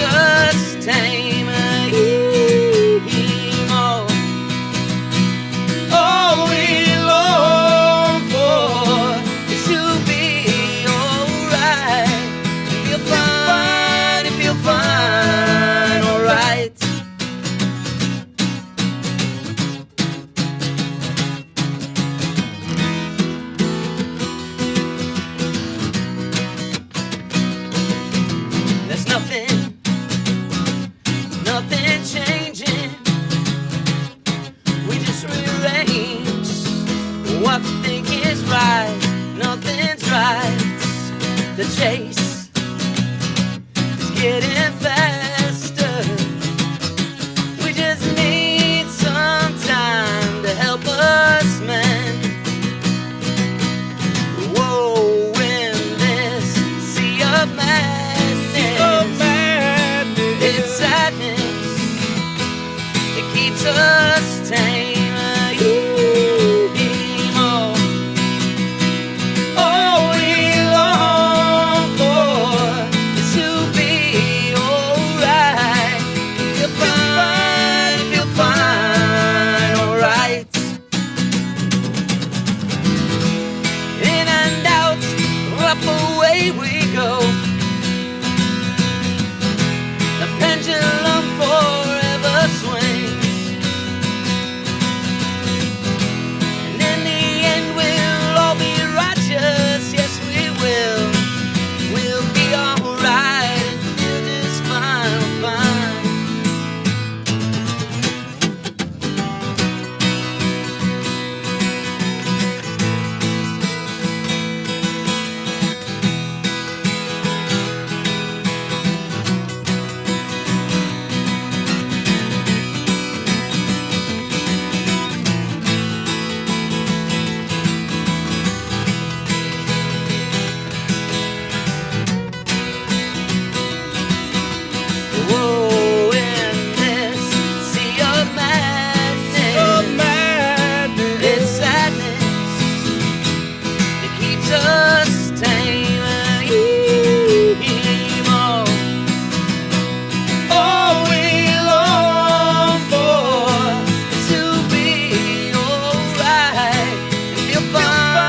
us tame. All we long for is to be alright. Feel fine, feel fine, alright. There's nothing changing. We just rearrange what we think is right. Nothing's right. The chase is getting faster. We just need some time to help us mend. Whoa, in this sea of madness, it's sadness that keeps us tame. All we long for is to be alright. Feel fine, alright. In and out, up away we go. The pendulum forever swings, and in the end we'll all be righteous. Yes, we will. We'll be alright and feel just fine, fine. Whoa, in this sea of madness, it's sadness that keeps us tame. All we long for is to be alright. Feel fine,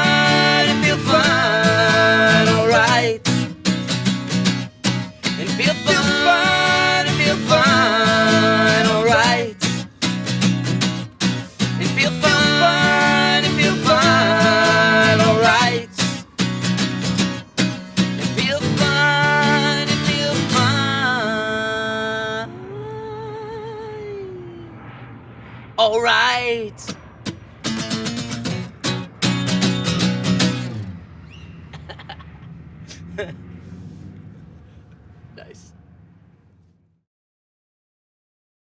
alright. And feel fine, alright. And feel fine, alright. And feel fine, alright. Nice.